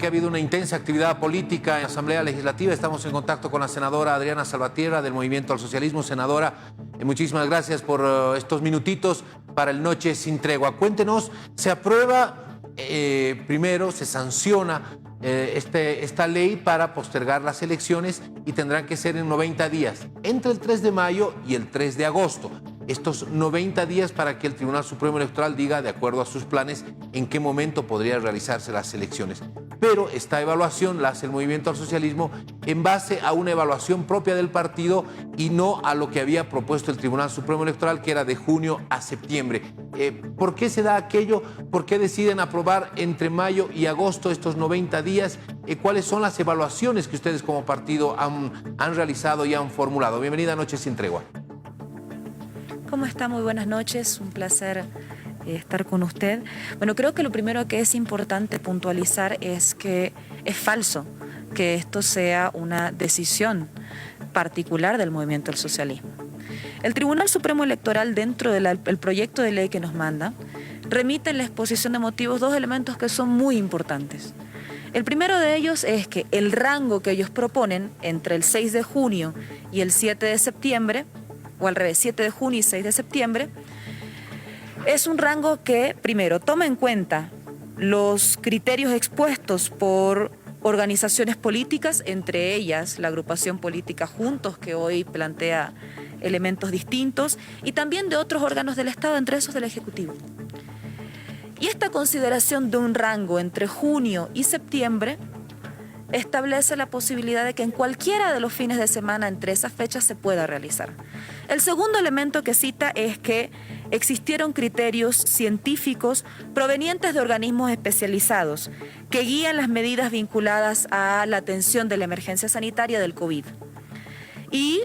que ha habido una intensa actividad política en la Asamblea Legislativa. Estamos en contacto con la senadora Adriana Salvatierra del Movimiento al Socialismo. Senadora, muchísimas gracias por estos minutitos para el Noche Sin Tregua. Cuéntenos, se aprueba primero, se sanciona esta ley para postergar las elecciones y tendrán que ser en 90 días, entre el 3 de mayo y el 3 de agosto. Estos 90 días para que el Tribunal Supremo Electoral diga, de acuerdo a sus planes, en qué momento podrían realizarse las elecciones. Pero esta evaluación la hace el Movimiento al Socialismo en base a una evaluación propia del partido y no a lo que había propuesto el Tribunal Supremo Electoral, que era de junio a septiembre. ¿Por qué se da aquello? ¿Por qué deciden aprobar entre mayo y agosto estos 90 días? ¿Cuáles son las evaluaciones que ustedes como partido han realizado y han formulado? Bienvenida a Noche Sin Tregua. ¿Cómo está? Muy buenas noches, un placer estar con usted. Bueno, creo que lo primero que es importante puntualizar es que es falso que esto sea una decisión particular del Movimiento al Socialismo. El Tribunal Supremo Electoral, dentro del proyecto de ley que nos manda, remite en la exposición de motivos dos elementos que son muy importantes. El primero de ellos es que el rango que ellos proponen entre el 6 de junio y el 7 de septiembre, o al revés, 7 de junio y 6 de septiembre, es un rango que, primero, toma en cuenta los criterios expuestos por organizaciones políticas, entre ellas la agrupación política Juntos, que hoy plantea elementos distintos, y también de otros órganos del Estado, entre esos del Ejecutivo. Y esta consideración de un rango entre junio y septiembre establece la posibilidad de que en cualquiera de los fines de semana entre esas fechas se pueda realizar. El segundo elemento que cita es que existieron criterios científicos provenientes de organismos especializados que guían las medidas vinculadas a la atención de la emergencia sanitaria del COVID. Y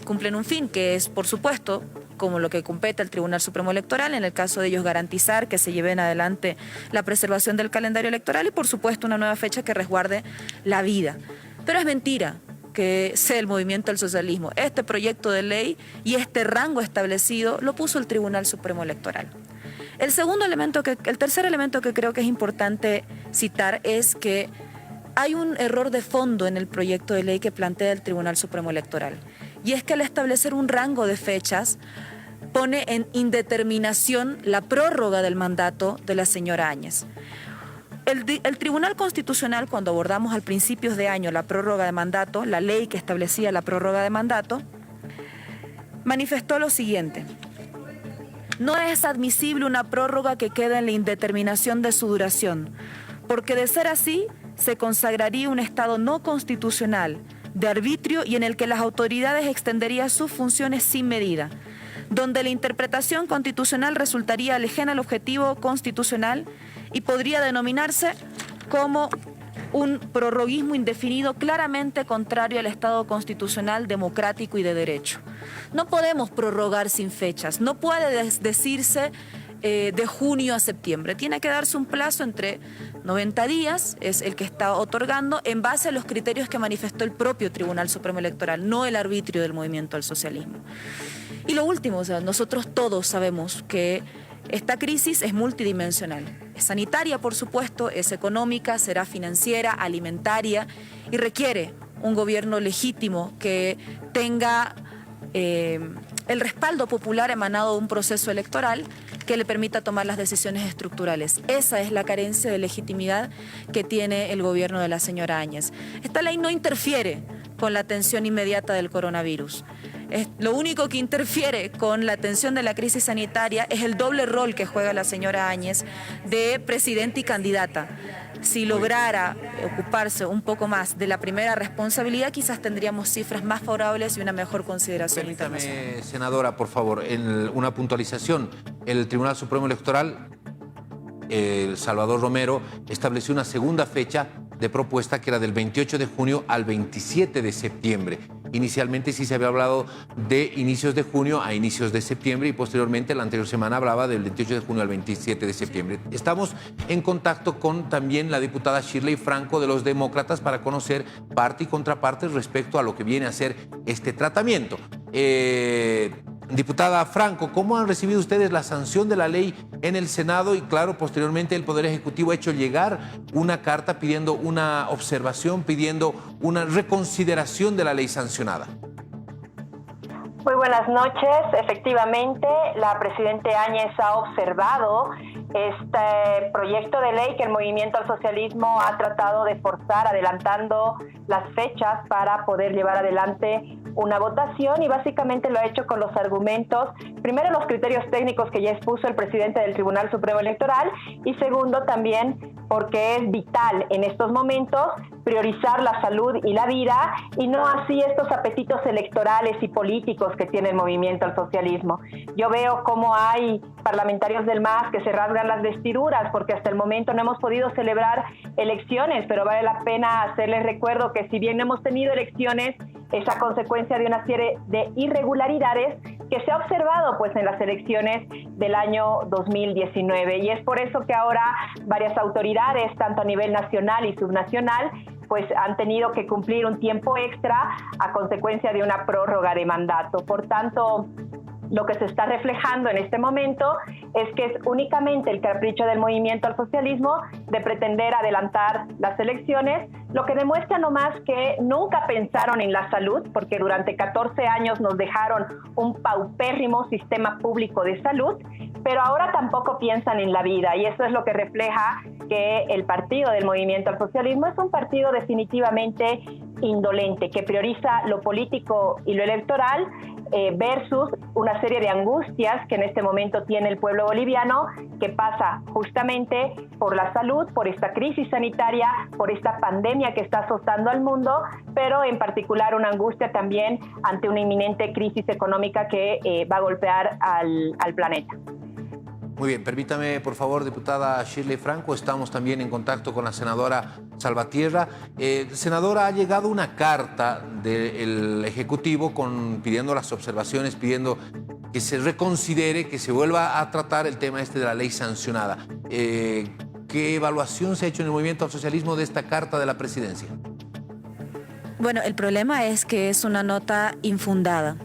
cumplen un fin que es, por supuesto, como lo que compete al Tribunal Supremo Electoral, en el caso de ellos garantizar que se lleven adelante la preservación del calendario electoral y, por supuesto, una nueva fecha que resguarde la vida. Pero es mentira que sea el Movimiento al Socialismo. Este proyecto de ley y este rango establecido lo puso el Tribunal Supremo Electoral. El tercer elemento que creo que es importante citar es que hay un error de fondo en el proyecto de ley que plantea el Tribunal Supremo Electoral. Y es que al establecer un rango de fechas pone en indeterminación la prórroga del mandato de la señora Áñez. El Tribunal Constitucional, cuando abordamos al principios de año la prórroga de mandato, la ley que establecía la prórroga de mandato, manifestó lo siguiente: no es admisible una prórroga que quede en la indeterminación de su duración, porque de ser así se consagraría un Estado no constitucional, de arbitrio y en el que las autoridades extenderían sus funciones sin medida, donde la interpretación constitucional resultaría lejana al objetivo constitucional y podría denominarse como un prorroguismo indefinido claramente contrario al Estado constitucional, democrático y de derecho. No podemos prorrogar sin fechas, no puede decirse de junio a septiembre. Tiene que darse un plazo entre 90 días, es el que está otorgando, en base a los criterios que manifestó el propio Tribunal Supremo Electoral, no el arbitrio del Movimiento al Socialismo. Y lo último, nosotros todos sabemos que esta crisis es multidimensional. Es sanitaria, por supuesto, es económica, será financiera, alimentaria y requiere un gobierno legítimo que tenga el respaldo popular emanado de un proceso electoral que le permita tomar las decisiones estructurales. Esa es la carencia de legitimidad que tiene el gobierno de la señora Áñez. Esta ley no interfiere con la atención inmediata del coronavirus. Lo único que interfiere con la atención de la crisis sanitaria es el doble rol que juega la señora Áñez de presidenta y candidata. Si lograra ocuparse un poco más de la primera responsabilidad, quizás tendríamos cifras más favorables y una mejor consideración internacional. Senadora, por favor, una puntualización. El Tribunal Supremo Electoral, Salvador Romero, estableció una segunda fecha de propuesta que era del 28 de junio al 27 de septiembre. Inicialmente sí se había hablado de inicios de junio a inicios de septiembre y posteriormente la anterior semana hablaba del 28 de junio al 27 de septiembre. Estamos en contacto con también la diputada Shirley Franco de los Demócratas para conocer parte y contraparte respecto a lo que viene a ser este tratamiento. Diputada Franco, ¿cómo han recibido ustedes la sanción de la ley en el Senado? Y claro, posteriormente el Poder Ejecutivo ha hecho llegar una carta pidiendo una observación, pidiendo una reconsideración de la ley sancionada. Muy buenas noches. Efectivamente, la Presidenta Áñez ha observado este proyecto de ley que el Movimiento al Socialismo ha tratado de forzar, adelantando las fechas para poder llevar adelante una votación, y básicamente lo ha hecho con los argumentos, primero los criterios técnicos que ya expuso el presidente del Tribunal Supremo Electoral, y segundo también porque es vital en estos momentos priorizar la salud y la vida, y no así estos apetitos electorales y políticos que tiene el Movimiento al Socialismo. Yo veo cómo hay parlamentarios del MAS que se rasgan las vestiduras porque hasta el momento no hemos podido celebrar elecciones, pero vale la pena hacerles recuerdo que si bien no hemos tenido elecciones, es a consecuencia de una serie de irregularidades que se ha observado pues en las elecciones del año 2019, y es por eso que ahora varias autoridades, tanto a nivel nacional y subnacional, pues han tenido que cumplir un tiempo extra a consecuencia de una prórroga de mandato. Por tanto, lo que se está reflejando en este momento es que es únicamente el capricho del Movimiento al Socialismo de pretender adelantar las elecciones, lo que demuestra nomás que nunca pensaron en la salud, porque durante 14 años nos dejaron un paupérrimo sistema público de salud, pero ahora tampoco piensan en la vida, y eso es lo que refleja que el partido del Movimiento al Socialismo es un partido definitivamente indolente, que prioriza lo político y lo electoral versus una serie de angustias que en este momento tiene el pueblo boliviano, que pasa justamente por la salud, por esta crisis sanitaria, por esta pandemia que está azotando al mundo, pero en particular una angustia también ante una inminente crisis económica que va a golpear al planeta. Muy bien, permítame, por favor, diputada Shirley Franco, estamos también en contacto con la senadora Salvatierra. Senadora, ha llegado una carta del Ejecutivo pidiendo las observaciones, pidiendo que se reconsidere, que se vuelva a tratar el tema de la ley sancionada. ¿Qué evaluación se ha hecho en el Movimiento al Socialismo de esta carta de la Presidencia? Bueno, el problema es que es una nota infundada.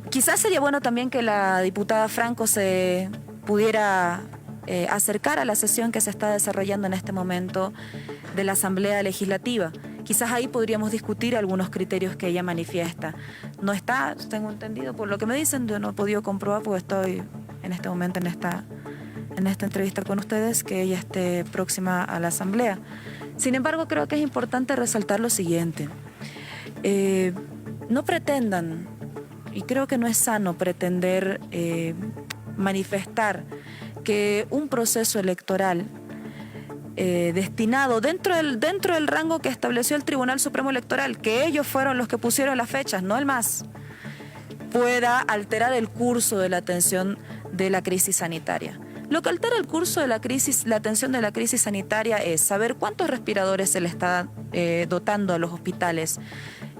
Quizás sería bueno también que la diputada Franco se pudiera acercar a la sesión que se está desarrollando en este momento de la Asamblea Legislativa. Quizás ahí podríamos discutir algunos criterios que ella manifiesta. No está, tengo entendido, por lo que me dicen, yo no he podido comprobar porque estoy en este momento en esta entrevista con ustedes, que ella esté próxima a la Asamblea. Sin embargo, creo que es importante resaltar lo siguiente. No pretendan, y creo que no es sano pretender manifestar que un proceso electoral destinado dentro del rango que estableció el Tribunal Supremo Electoral, que ellos fueron los que pusieron las fechas, no el MAS, pueda alterar el curso de la atención de la crisis sanitaria. Lo que altera el curso de la atención de la crisis sanitaria es saber cuántos respiradores se le está dotando a los hospitales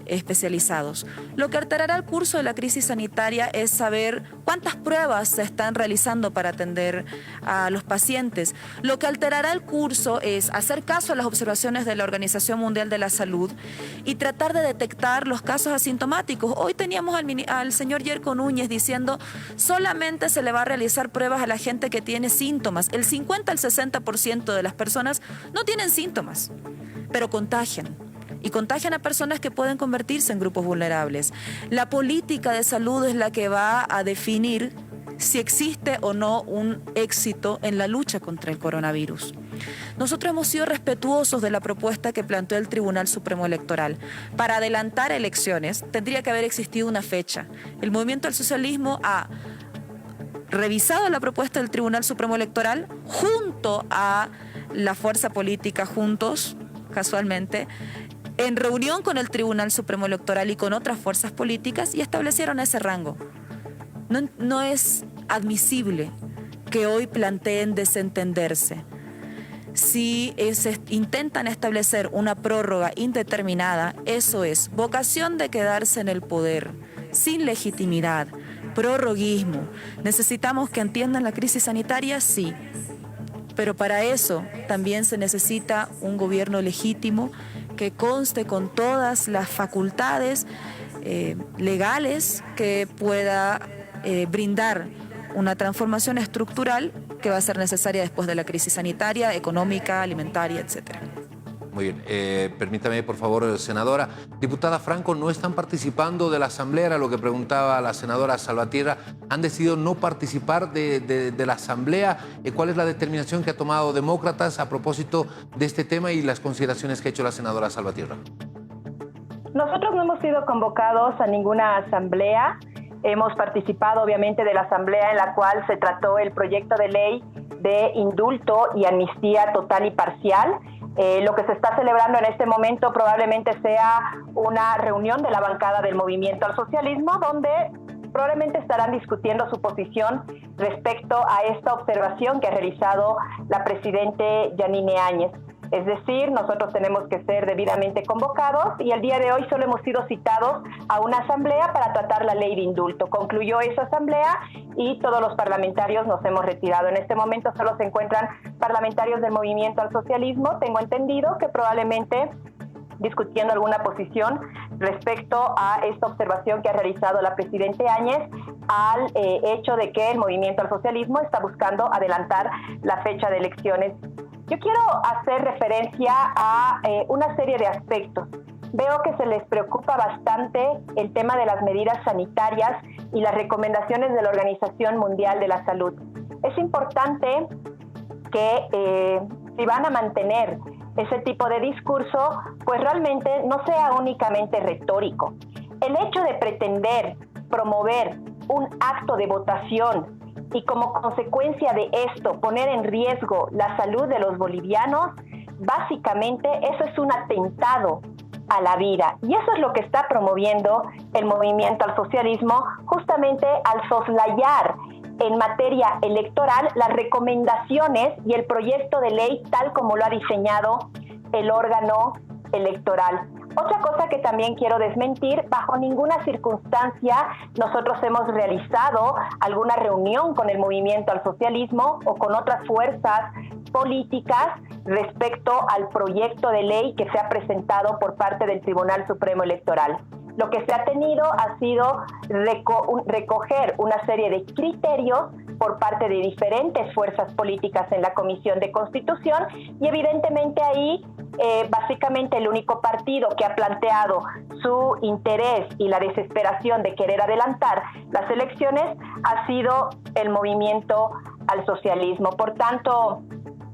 especializados. Lo que alterará el curso de la crisis sanitaria es saber cuántas pruebas se están realizando para atender a los pacientes. Lo que alterará el curso es hacer caso a las observaciones de la Organización Mundial de la Salud y tratar de detectar los casos asintomáticos. Hoy teníamos al señor Yerko Núñez diciendo solamente se le va a realizar pruebas a la gente que tiene síntomas. El 50 al 60% de las personas no tienen síntomas, pero contagian. Y contagian a personas que pueden convertirse en grupos vulnerables. La política de salud es la que va a definir si existe o no un éxito en la lucha contra el coronavirus. Nosotros hemos sido respetuosos de la propuesta que planteó el Tribunal Supremo Electoral. Para adelantar elecciones tendría que haber existido una fecha. El Movimiento al Socialismo ha revisado la propuesta del Tribunal Supremo Electoral junto a la fuerza política Juntos, casualmente, en reunión con el Tribunal Supremo Electoral y con otras fuerzas políticas, y establecieron ese rango. No es admisible que hoy planteen desentenderse. Si intentan establecer una prórroga indeterminada, eso es vocación de quedarse en el poder, sin legitimidad, prorroguismo. ¿Necesitamos que entiendan la crisis sanitaria? Sí. Pero para eso también se necesita un gobierno legítimo que conste con todas las facultades legales que pueda brindar una transformación estructural que va a ser necesaria después de la crisis sanitaria, económica, alimentaria, etcétera. Muy bien. Permítame, por favor, senadora. Diputada Franco, ¿no están participando de la asamblea? Era lo que preguntaba la senadora Salvatierra. ¿Han decidido no participar de la asamblea? ¿Cuál es la determinación que ha tomado Demócratas a propósito de este tema y las consideraciones que ha hecho la senadora Salvatierra? Nosotros no hemos sido convocados a ninguna asamblea. Hemos participado, obviamente, de la asamblea en la cual se trató el proyecto de ley de indulto y amnistía total y parcial. Lo que se está celebrando en este momento probablemente sea una reunión de la bancada del Movimiento al Socialismo, donde probablemente estarán discutiendo su posición respecto a esta observación que ha realizado la presidente Yanine Áñez. Es decir, nosotros tenemos que ser debidamente convocados y el día de hoy solo hemos sido citados a una asamblea para tratar la ley de indulto. Concluyó esa asamblea y todos los parlamentarios nos hemos retirado. En este momento solo se encuentran parlamentarios del Movimiento al Socialismo. Tengo entendido que probablemente discutiendo alguna posición respecto a esta observación que ha realizado la presidenta Áñez al hecho de que el Movimiento al Socialismo está buscando adelantar la fecha de elecciones. Yo quiero hacer referencia a una serie de aspectos. Veo que se les preocupa bastante el tema de las medidas sanitarias y las recomendaciones de la Organización Mundial de la Salud. Es importante que si van a mantener ese tipo de discurso, pues realmente no sea únicamente retórico. El hecho de pretender promover un acto de votación y como consecuencia de esto poner en riesgo la salud de los bolivianos, básicamente eso es un atentado a la vida. Y eso es lo que está promoviendo el Movimiento al Socialismo, justamente al soslayar en materia electoral las recomendaciones y el proyecto de ley tal como lo ha diseñado el órgano electoral. Otra cosa que también quiero desmentir, bajo ninguna circunstancia nosotros hemos realizado alguna reunión con el Movimiento al Socialismo o con otras fuerzas políticas respecto al proyecto de ley que se ha presentado por parte del Tribunal Supremo Electoral. Lo que se ha tenido ha sido recoger una serie de criterios por parte de diferentes fuerzas políticas en la Comisión de Constitución y evidentemente ahí básicamente el único partido que ha planteado su interés y la desesperación de querer adelantar las elecciones ha sido el Movimiento al Socialismo. Por tanto,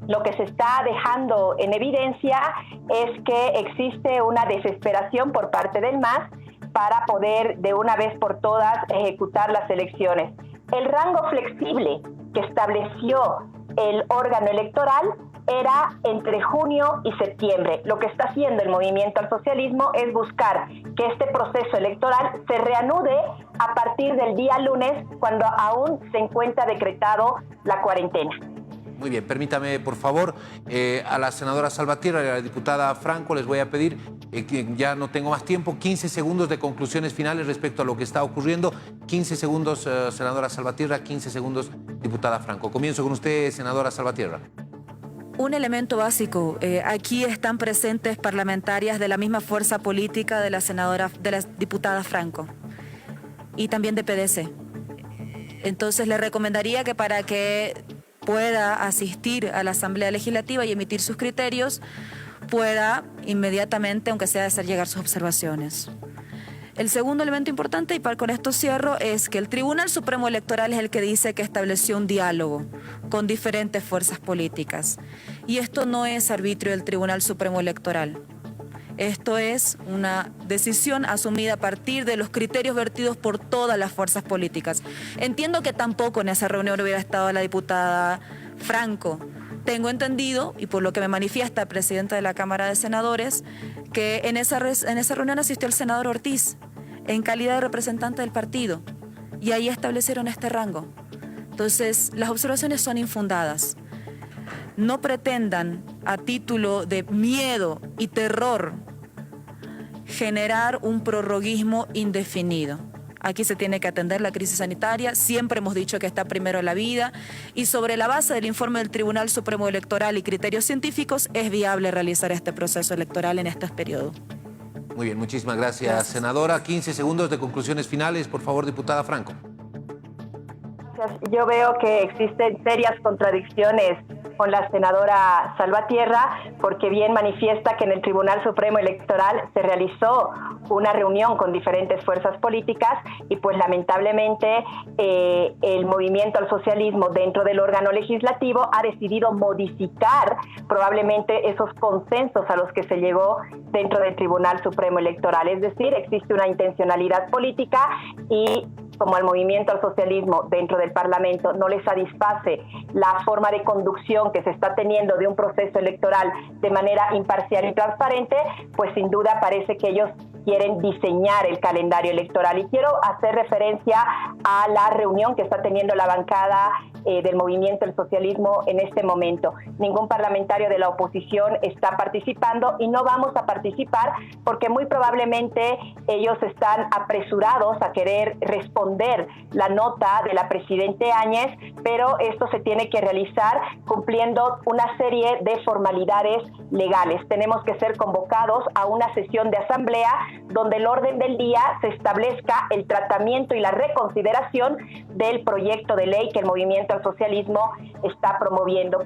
lo que se está dejando en evidencia es que existe una desesperación por parte del MAS para poder de una vez por todas ejecutar las elecciones. El rango flexible que estableció el órgano electoral era entre junio y septiembre. Lo que está haciendo el Movimiento al Socialismo es buscar que este proceso electoral se reanude a partir del día lunes, cuando aún se encuentra decretado la cuarentena. Muy bien, permítame, por favor, a la senadora Salvatierra y a la diputada Franco les voy a pedir, que ya no tengo más tiempo, 15 segundos de conclusiones finales respecto a lo que está ocurriendo. 15 segundos, senadora Salvatierra, 15 segundos, diputada Franco. Comienzo con usted, senadora Salvatierra. Un elemento básico, aquí están presentes parlamentarias de la misma fuerza política de la diputada Franco y también de PDC. Entonces le recomendaría que para que pueda asistir a la Asamblea Legislativa y emitir sus criterios, pueda inmediatamente, aunque sea, hacer llegar sus observaciones. El segundo elemento importante, y con esto cierro, es que el Tribunal Supremo Electoral es el que dice que estableció un diálogo con diferentes fuerzas políticas. Y esto no es arbitrio del Tribunal Supremo Electoral. Esto es una decisión asumida a partir de los criterios vertidos por todas las fuerzas políticas. Entiendo que tampoco en esa reunión hubiera estado la diputada Franco. Tengo entendido, y por lo que me manifiesta el presidente de la Cámara de Senadores, que en esa reunión asistió el senador Ortiz en calidad de representante del partido, y ahí establecieron este rango. Entonces, las observaciones son infundadas. No pretendan, a título de miedo y terror, generar un prorroguismo indefinido. Aquí se tiene que atender la crisis sanitaria, siempre hemos dicho que está primero la vida, y sobre la base del informe del Tribunal Supremo Electoral y criterios científicos es viable realizar este proceso electoral en este periodo. Muy bien, muchísimas gracias, senadora. 15 segundos de conclusiones finales, por favor, diputada Franco. Yo veo que existen serias contradicciones con la senadora Salvatierra, porque bien manifiesta que en el Tribunal Supremo Electoral se realizó una reunión con diferentes fuerzas políticas y pues lamentablemente el movimiento al socialismo dentro del órgano legislativo ha decidido modificar probablemente esos consensos a los que se llegó dentro del Tribunal Supremo Electoral. Es decir, existe una intencionalidad política y como al movimiento al socialismo dentro del Parlamento no les satisface la forma de conducción que se está teniendo de un proceso electoral de manera imparcial y transparente, pues sin duda parece que ellos quieren diseñar el calendario electoral. Y quiero hacer referencia a la reunión que está teniendo la bancada del movimiento del socialismo en este momento. Ningún parlamentario de la oposición está participando y no vamos a participar porque muy probablemente ellos están apresurados a querer responder la nota de la presidente Áñez, pero esto se tiene que realizar cumpliendo una serie de formalidades legales. Tenemos que ser convocados a una sesión de asamblea donde el orden del día se establezca el tratamiento y la reconsideración del proyecto de ley que el movimiento al socialismo está promoviendo.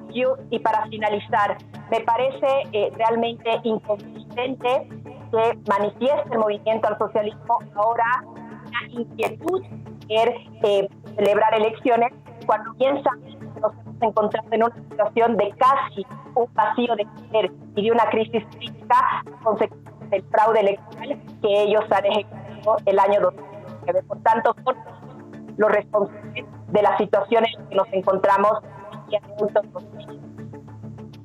Y para finalizar, me parece realmente inconsistente que manifieste el movimiento al socialismo ahora una inquietud de querer celebrar elecciones, cuando bien saben que nos hemos encontrado en una situación de casi un vacío de poder y de una crisis política a consecuencia del fraude electoral que ellos han ejecutado el año 2019. Por tanto, son los responsables de la situación en la que nos encontramos.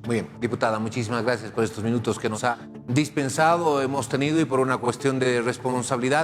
Muy bien, diputada, muchísimas gracias por estos minutos que nos ha dispensado, hemos tenido y por una cuestión de responsabilidad.